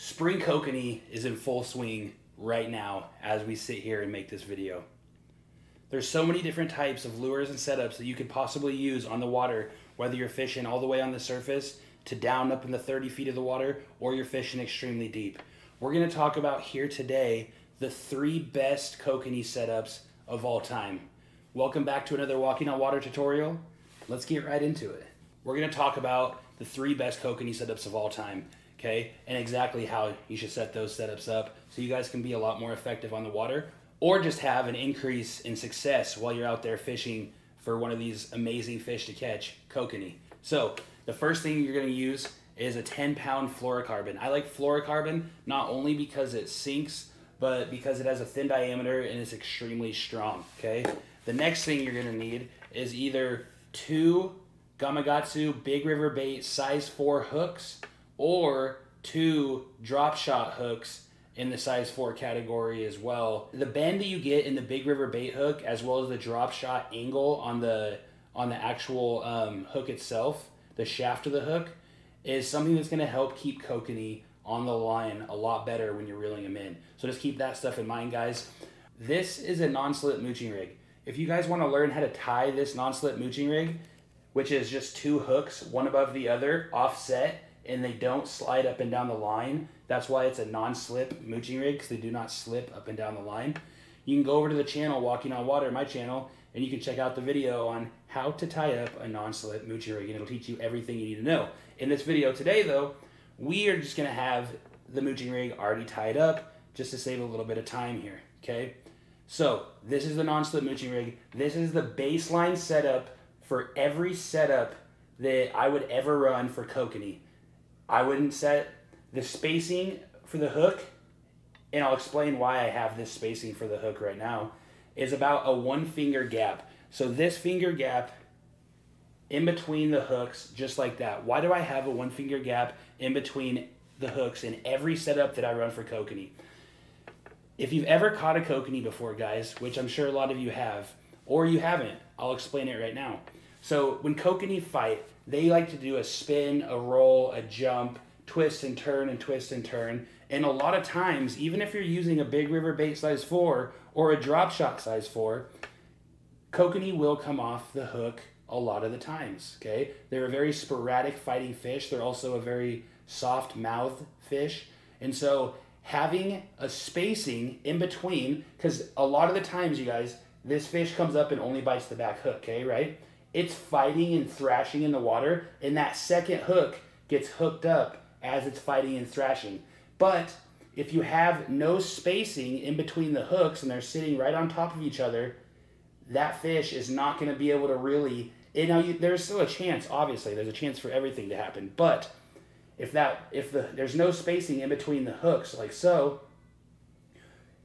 Spring kokanee is in full swing right now as we sit here and make this video. There's so many different types of lures and setups that you could possibly use on the water, whether you're fishing all the way on the surface to down up in the 30 feet of the water, or you're fishing extremely deep. We're gonna talk about here today the 3 best kokanee setups of all time. Welcome back to another Walking on Water tutorial. Let's get right into it. We're gonna talk about the 3 best kokanee setups of all time, okay? And exactly how you should set those setups up so you guys can be a lot more effective on the water, or just have an increase in success while you're out there fishing for one of these amazing fish to catch, kokanee. So the first thing you're gonna use is a 10-pound fluorocarbon. I like fluorocarbon not only because it sinks, but because it has a thin diameter and it's extremely strong, okay? The next thing you're gonna need is either 2 Gamakatsu Big River Bait size 4 hooks or 2 drop shot hooks in the size 4 category as well. The bend that you get in the Big River Bait hook, as well as the drop shot angle on the actual hook itself, the shaft of the hook, is something that's gonna help keep kokanee on the line a lot better when you're reeling them in. So just keep that stuff in mind, guys. This is a non-slip mooching rig. If you guys wanna learn how to tie this non-slip mooching rig, which is just 2 hooks, one above the other, offset, and they don't slide up and down the line. That's why it's a non-slip mooching rig, because they do not slip up and down the line. You can go over to the channel, Walking on Water, my channel, and you can check out the video on how to tie up a non-slip mooching rig, and it'll teach you everything you need to know. In this video today, though, we are just gonna have the mooching rig already tied up, just to save a little bit of time here, okay? So, this is the non-slip mooching rig. This is the baseline setup for every setup that I would ever run for kokanee. I wouldn't set the spacing for the hook, and I'll explain why I have this spacing for the hook right now, is about a 1 finger gap. So this finger gap in between the hooks, just like that. Why do I have a 1 finger gap in between the hooks in every setup that I run for kokanee? If you've ever caught a kokanee before, guys, which I'm sure a lot of you have, or you haven't, I'll explain it right now. So when kokanee fight, they like to do a spin, a roll, a jump, twist and turn and twist and turn. And a lot of times, even if you're using a Big River Bait size 4 or a drop shot size 4, kokanee will come off the hook a lot of the times, okay? They're a very sporadic fighting fish. They're also a very soft mouth fish. And so having a spacing in between, because a lot of the times, you guys, this fish comes up and only bites the back hook, okay, right? It's fighting and thrashing in the water, and that second hook gets hooked up as it's fighting and thrashing. But if you have no spacing in between the hooks and they're sitting right on top of each other, that fish is not going to be able to really, there's still a chance, obviously, there's a chance for everything to happen, but if there's no spacing in between the hooks, like so,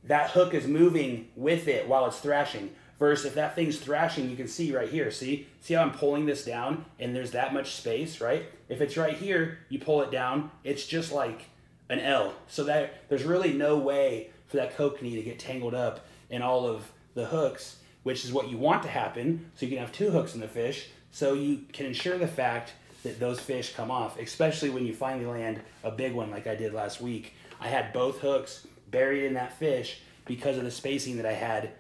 that hook is moving with it while it's thrashing. Versus if that thing's thrashing, you can see right here, see how I'm pulling this down and there's that much space, right? If it's right here, you pull it down, it's just like an L. So that there's really no way for that kokanee to get tangled up in all of the hooks, which is what you want to happen, so you can have 2 hooks in the fish, so you can ensure the fact that those fish come off, especially when you finally land a big one like I did last week. I had both hooks buried in that fish because of the spacing that I had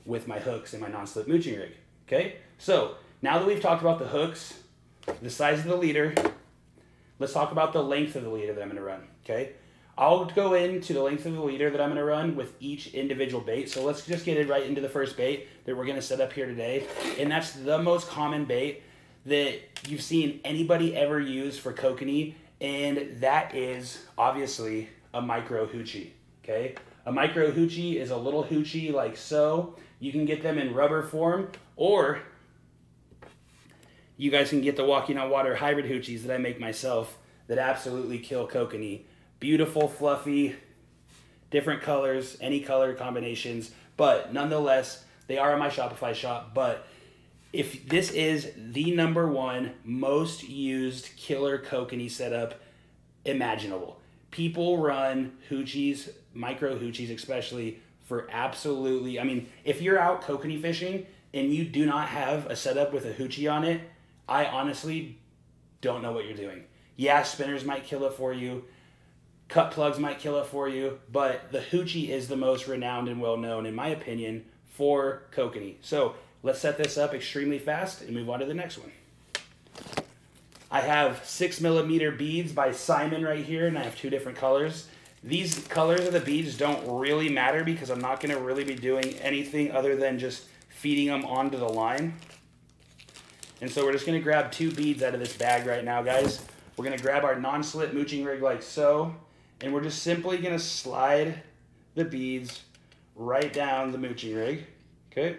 with my hooks in my non-slip mooching rig, okay? So, now that we've talked about the hooks, the size of the leader, let's talk about the length of the leader that I'm gonna run, okay? I'll go into the length of the leader that I'm gonna run with each individual bait, so let's just get it right into the first bait that we're gonna set up here today, and that's the most common bait that you've seen anybody ever use for kokanee, and that is obviously a micro hoochie, okay? A micro hoochie is a little hoochie like so. You can get them in rubber form, or you guys can get the Walking on Water hybrid hoochies that I make myself that absolutely kill kokanee. Beautiful, fluffy, different colors, any color combinations, but nonetheless, they are in my Shopify shop. But if this is the #1 most used killer kokanee setup imaginable. People run hoochies, micro hoochies especially, for absolutely, I mean, if you're out kokanee fishing and you do not have a setup with a hoochie on it, I honestly don't know what you're doing. Yeah, spinners might kill it for you. Cut plugs might kill it for you, but the hoochie is the most renowned and well known, in my opinion, for kokanee. So let's set this up extremely fast and move on to the next one. I have 6mm beads by Simon right here, and I have 2 different colors. These colors of the beads don't really matter because I'm not going to really be doing anything other than just feeding them onto the line. And so we're just going to grab 2 beads out of this bag right now, guys. We're going to grab our non-slip mooching rig like so, and we're just simply going to slide the beads right down the mooching rig, okay?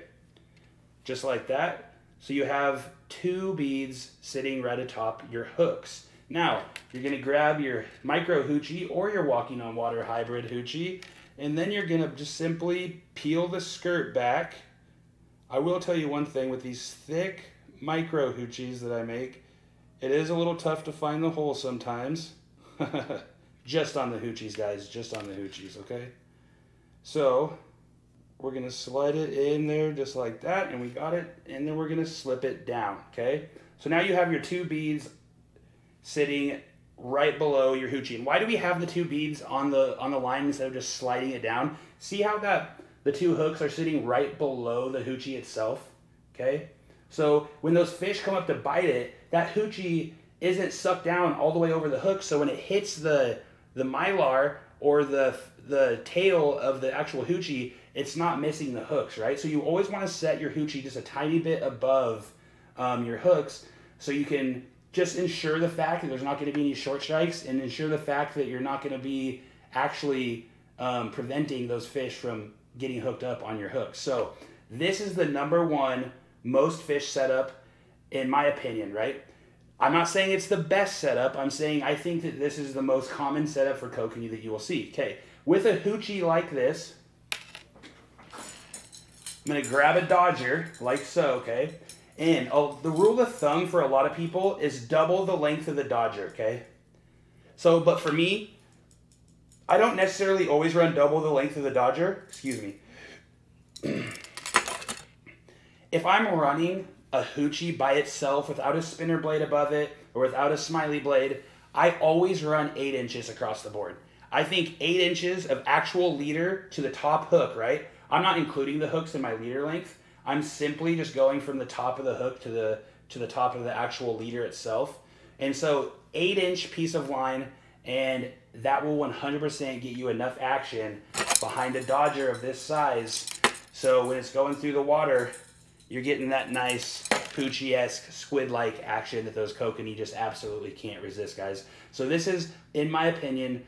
Just like that. So you have 2 beads sitting right atop your hooks. Now, you're going to grab your micro hoochie or your walking on water hybrid hoochie, and then you're going to just simply peel the skirt back. I will tell you one thing, with these thick micro hoochies that I make, it is a little tough to find the hole sometimes. Just on the hoochies, guys, just on the hoochies, okay? So we're going to slide it in there just like that, and we got it, and then we're going to slip it down, okay? So now you have your 2 beads sitting right below your hoochie. And why do we have the 2 beads on the line instead of just sliding it down? See how the 2 hooks are sitting right below the hoochie itself, okay? So when those fish come up to bite it, that hoochie isn't sucked down all the way over the hook, so when it hits the mylar or the tail of the actual hoochie, it's not missing the hooks, right? So you always want to set your hoochie just a tiny bit above your hooks, so you can just ensure the fact that there's not going to be any short strikes, and ensure the fact that you're not going to be actually preventing those fish from getting hooked up on your hooks. So this is the #1 most fish setup, in my opinion, right? I'm not saying it's the best setup. I'm saying I think that this is the most common setup for kokanee that you will see. Okay, with a hoochie like this, I'm going to grab a dodger like so, okay? And the rule of thumb for a lot of people is double the length of the dodger, okay? So, but for me, I don't necessarily always run double the length of the dodger. Excuse me. If I'm running a hoochie by itself without a spinner blade above it or without a smiley blade, I always run 8 inches across the board. I think 8 inches of actual leader to the top hook, right? I'm not including the hooks in my leader length. I'm simply just going from the top of the hook to the top of the actual leader itself. And so 8-inch piece of line, and that will 100% get you enough action behind a dodger of this size. So when it's going through the water, you're getting that nice hoochie-esque squid-like action that those kokanee just absolutely can't resist, guys. So this is, in my opinion,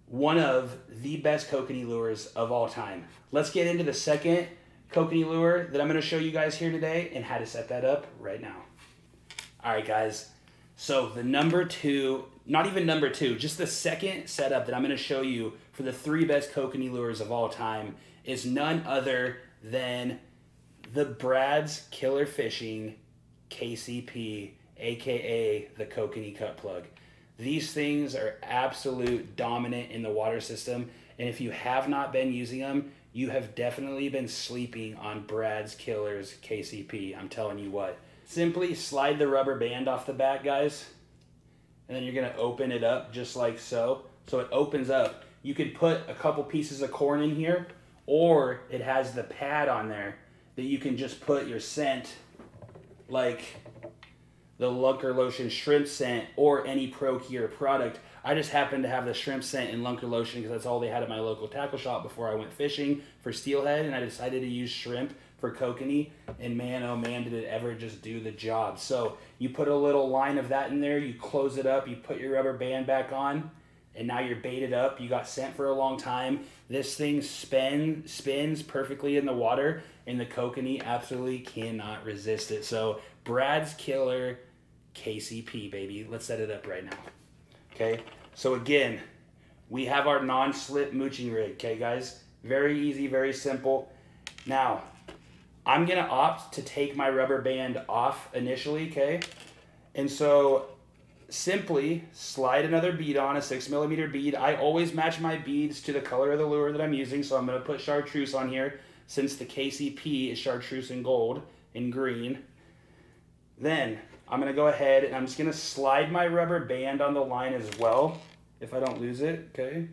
one of the best kokanee lures of all time. Let's get into the second kokanee lure that I'm going to show you guys here today and how to set that up right now. All right, guys. So the #2, not even #2, just the second setup that I'm going to show you for the 3 best kokanee lures of all time is none other than the Brad's Killer Fishing KCP, aka the kokanee cut plug. These things are absolute dominant in the water system, and if you have not been using them, you have definitely been sleeping on Brad's Killer's KCP. I'm telling you what. Simply slide the rubber band off the back, guys, and then you're going to open it up just like so. So it opens up. You could put a couple pieces of corn in here, or it has the pad on there that you can just put your scent, like the Lunker Lotion shrimp scent or any Pro Cure product. I just happened to have the shrimp scent and Lunker Lotion because that's all they had at my local tackle shop before I went fishing for steelhead, and I decided to use shrimp for kokanee, and man, oh man, did it ever just do the job. So you put a little line of that in there, you close it up, you put your rubber band back on, and now you're baited up. You got scent for a long time. This thing spins perfectly in the water, and the kokanee absolutely cannot resist it. So Brad's Killer KCP, baby. Let's set it up right now. Okay, so again, we have our non-slip mooching rig, okay, guys? Very easy, very simple. Now, I'm going to opt to take my rubber band off initially, okay? And so simply slide another bead on, a 6mm bead. I always match my beads to the color of the lure that I'm using, so I'm going to put chartreuse on here since the KCP is chartreuse in gold and green. Then I'm going to go ahead and I'm just going to slide my rubber band on the line as well. if I don't lose it, okay?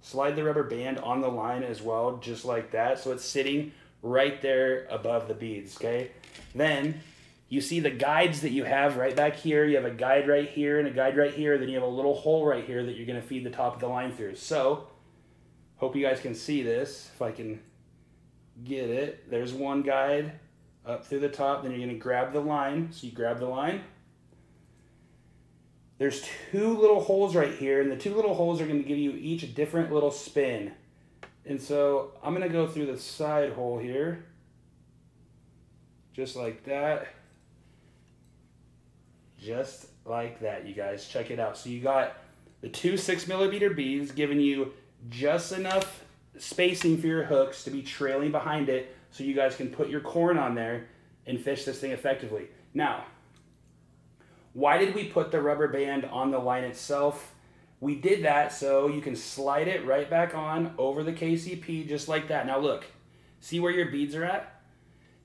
Slide the rubber band on the line as well, just like that. So it's sitting right there above the beads, okay? Then you see the guides that you have right back here. You have a guide right here and a guide right here. Then you have a little hole right here that you're gonna feed the top of the line through. So, hope you guys can see this, if I can get it. There's one guide up through the top. Then you're gonna grab the line. So you grab the line. There's two little holes right here, and the two little holes are going to give you each a different little spin. And so I'm going to go through the side hole here, just like that. Just like that, you guys. Check it out. So you got the two 6mm beads giving you just enough spacing for your hooks to be trailing behind it so you guys can put your corn on there and fish this thing effectively. Now, why did we put the rubber band on the line itself? We did that so you can slide it right back on over the KCP just like that. Now look, see where your beads are at?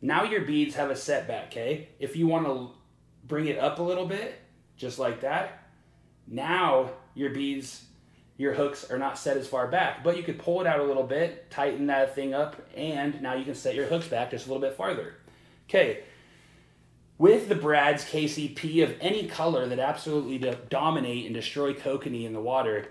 Now your beads have a setback, okay? If you want to bring it up a little bit, just like that, now your beads, your hooks are not set as far back, but you could pull it out a little bit, tighten that thing up, and now you can set your hooks back just a little bit farther. Okay. With the Brad's KCP of any color that absolutely dominate and destroy kokanee in the water,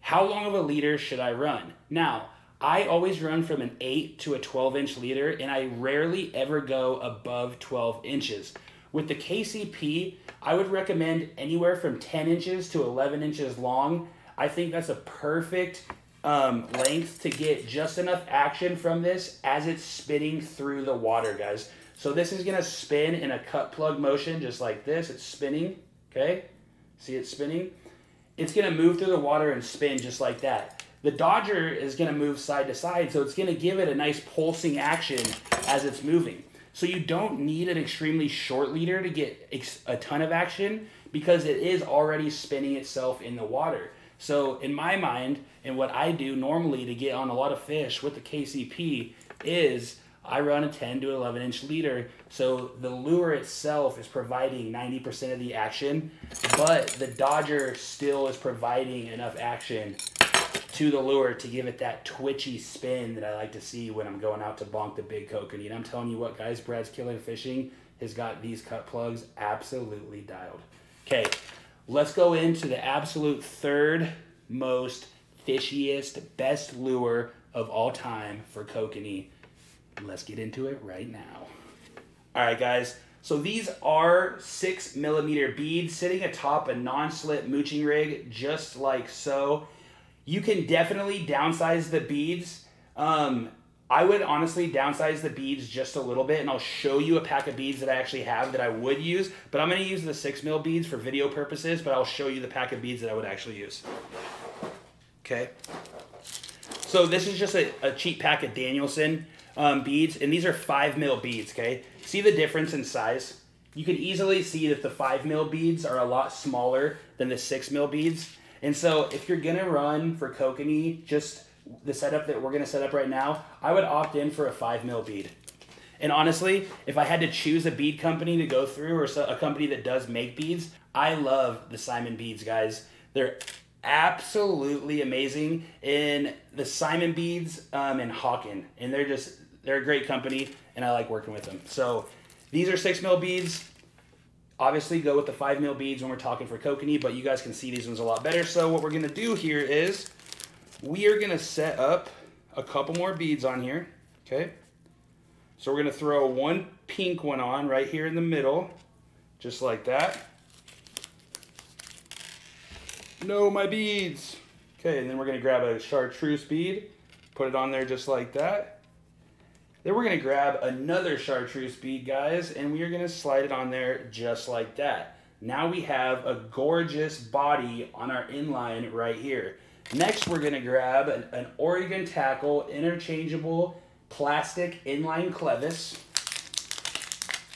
how long of a leader should I run? Now, I always run from an 8 to a 12-inch leader, and I rarely ever go above 12 inches. With the KCP, I would recommend anywhere from 10 inches to 11 inches long. I think that's a perfect length to get just enough action from this as it's spinning through the water, guys. So this is gonna spin in a cut plug motion just like this. It's spinning, okay? See it spinning? It's gonna move through the water and spin just like that. The Dodger is gonna move side to side, so it's gonna give it a nice pulsing action as it's moving. So you don't need an extremely short leader to get a ton of action because it is already spinning itself in the water. So in my mind, and what I do normally to get on a lot of fish with the KCP is I run a 10 to 11 inch leader, so the lure itself is providing 90% of the action, but the Dodger still is providing enough action to the lure to give it that twitchy spin that I like to see when I'm going out to bonk the big kokanee. And I'm telling you what, guys, Brad's Killer Fishing has got these cut plugs absolutely dialed. Okay, let's go into the absolute third most fishiest, best lure of all time for kokanee. Let's get into it right now. All right, guys. So these are 6mm beads sitting atop a non-slip mooching rig, just like so. You can definitely downsize the beads. I would honestly downsize the beads just a little bit, and I'll show you a pack of beads that I actually have that I would use, but I'm gonna use the 6mm beads for video purposes, but I'll show you the pack of beads that I would actually use. Okay. So this is just a cheap pack of Danielson beads, and these are 5mm beads, okay? See the difference in size? You can easily see that the 5mm beads are a lot smaller than the 6mm beads. And so if you're gonna run for kokanee, just the setup that we're gonna set up right now, I would opt in for a 5mm bead. And honestly, if I had to choose a bead company to go through, or a company that does make beads, I love the Simon beads, guys. They're absolutely amazing in the Simon beads and Hawken, and they're a great company, and I like working with them. So these are 6mm beads. Obviously go with the 5mm beads when we're talking for kokanee, but you guys can see these ones a lot better. So what we're gonna do here is we are gonna set up a couple more beads on here, okay? So we're gonna throw one pink one on right here in the middle, just like that. No, my beads. Okay, and then we're gonna grab a chartreuse bead, put it on there just like that. Then we're gonna grab another chartreuse bead, guys, and we are gonna slide it on there just like that. Now we have a gorgeous body on our inline right here. Next, we're gonna grab an Oregon Tackle interchangeable plastic inline clevis.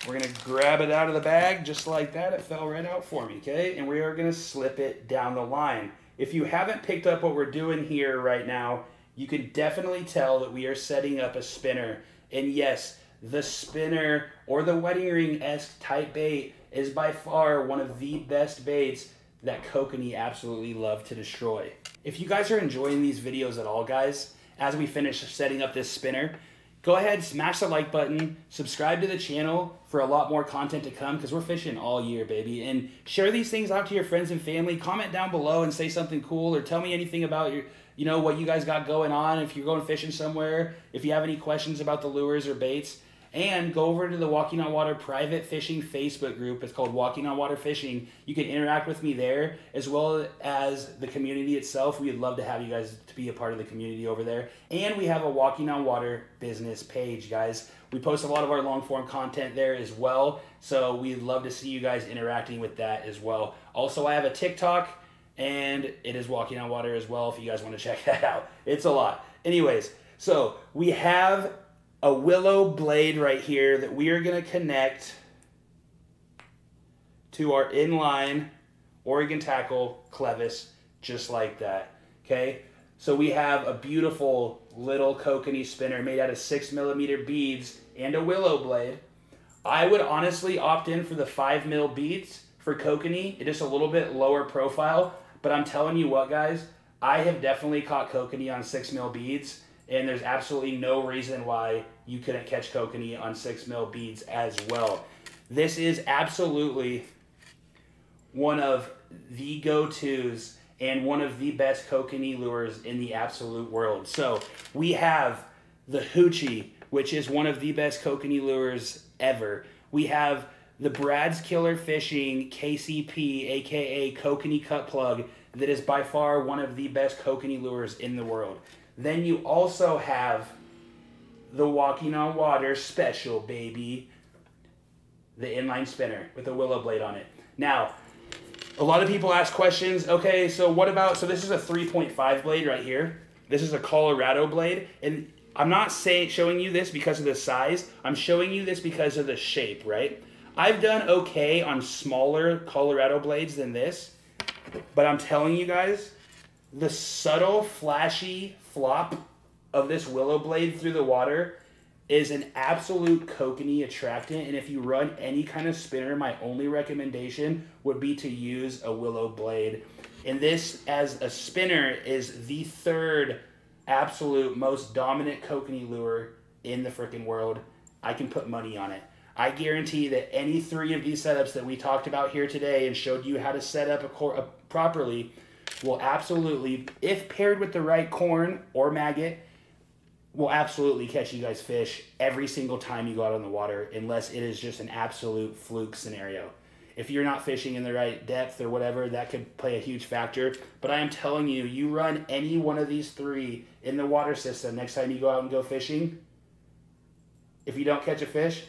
We're gonna grab it out of the bag just like that. It fell right out for me, okay? And we are gonna slip it down the line. If you haven't picked up what we're doing here right now, you can definitely tell that we are setting up a spinner. And yes, the spinner or the wedding ring-esque type bait is by far one of the best baits that Kokanee absolutely love to destroy. If you guys are enjoying these videos at all, guys, as we finish setting up this spinner, go ahead, smash the like button, subscribe to the channel for a lot more content to come, because we're fishing all year, baby. And share these things out to your friends and family. Comment down below and say something cool, or tell me anything about your, you know, what you guys got going on. If you're going fishing somewhere, if you have any questions about the lures or baits. And go over to the Walking on Water private fishing Facebook group. It's called Walking on Water Fishing. You can interact with me there, as well as the community itself. We'd love to have you guys to be a part of the community over there. And we have a Walking on Water business page, guys. We post a lot of our long form content there as well. So we'd love to see you guys interacting with that as well. Also, I have a TikTok, and it is Walking on Water as well if you guys want to check that out. It's a lot. Anyways, so we have a willow blade right here that we are going to connect to our inline Oregon tackle clevis, just like that. Okay, so we have a beautiful little Kokanee spinner made out of 6mm beads and a willow blade. I would honestly opt in for the 5mm beads for Kokanee. It is a little bit lower profile, but I'm telling you what, guys, I have definitely caught Kokanee on 6mm beads, and there's absolutely no reason why you couldn't catch Kokanee on 6mm beads as well. This is absolutely one of the go-tos and one of the best Kokanee lures in the absolute world. So we have the Hoochie, which is one of the best Kokanee lures ever. We have the Brad's Killer Fishing KCP, aka Kokanee Cut Plug, that is by far one of the best Kokanee lures in the world. Then you also have the Walking on Water Special, baby. The inline spinner with a willow blade on it. Now, a lot of people ask questions. Okay, so what about, so this is a 3.5 blade right here. This is a Colorado blade. And I'm not showing you this because of the size. I'm showing you this because of the shape, right? I've done okay on smaller Colorado blades than this. But I'm telling you guys, the subtle, flashy flop of this willow blade through the water is an absolute Kokanee attractant. And if you run any kind of spinner, my only recommendation would be to use a willow blade. And this, as a spinner, is the third absolute most dominant Kokanee lure in the freaking world. I can put money on it. I guarantee that any three of these setups that we talked about here today and showed you how to set up properly will absolutely, if paired with the right corn or maggot, will absolutely catch you guys fish every single time you go out on the water, unless it is just an absolute fluke scenario. If you're not fishing in the right depth or whatever, that could play a huge factor. But I am telling you, you run any one of these three in the water system next time you go out and go fishing, if you don't catch a fish,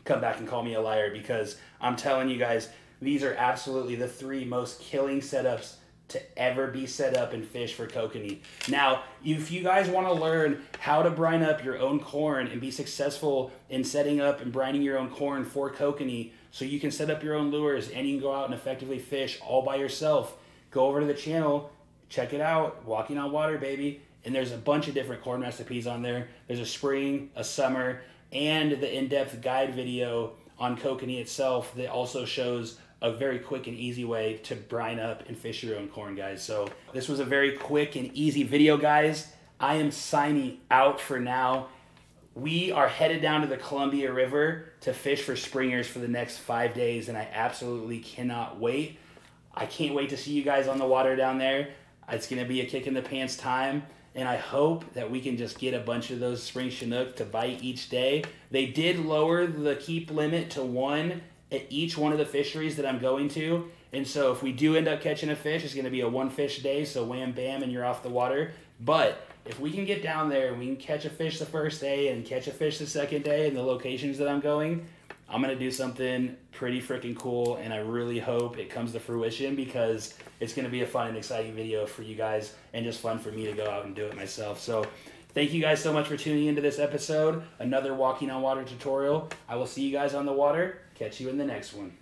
come back and call me a liar, because I'm telling you guys, these are absolutely the three most killing setups to ever be set up and fish for Kokanee. Now, if you guys want to learn how to brine up your own corn and be successful in setting up and brining your own corn for Kokanee, so you can set up your own lures and you can go out and effectively fish all by yourself, go over to the channel, check it out, Walking on Water, baby. And there's a bunch of different corn recipes on there. There's a spring, a summer, and the in-depth guide video on Kokanee itself that also shows a very quick and easy way to brine up and fish your own corn, guys. So this was a very quick and easy video, guys. I am signing out for now. We are headed down to the Columbia River to fish for springers for the next 5 days, and I absolutely cannot wait. I can't wait to see you guys on the water down there. It's going to be a kick in the pants time, and I hope that we can just get a bunch of those spring Chinook to bite each day. They did lower the keep limit to 1 at each one of the fisheries that I'm going to. And so if we do end up catching a fish, it's going to be a 1 fish day, so wham bam and you're off the water. But if we can get down there and we can catch a fish the first day and catch a fish the second day in the locations that I'm going, I'm going to do something pretty freaking cool, and I really hope it comes to fruition, because it's going to be a fun and exciting video for you guys and just fun for me to go out and do it myself. So thank you guys so much for tuning into this episode, another Walking on Water tutorial. I will see you guys on the water. Catch you in the next one.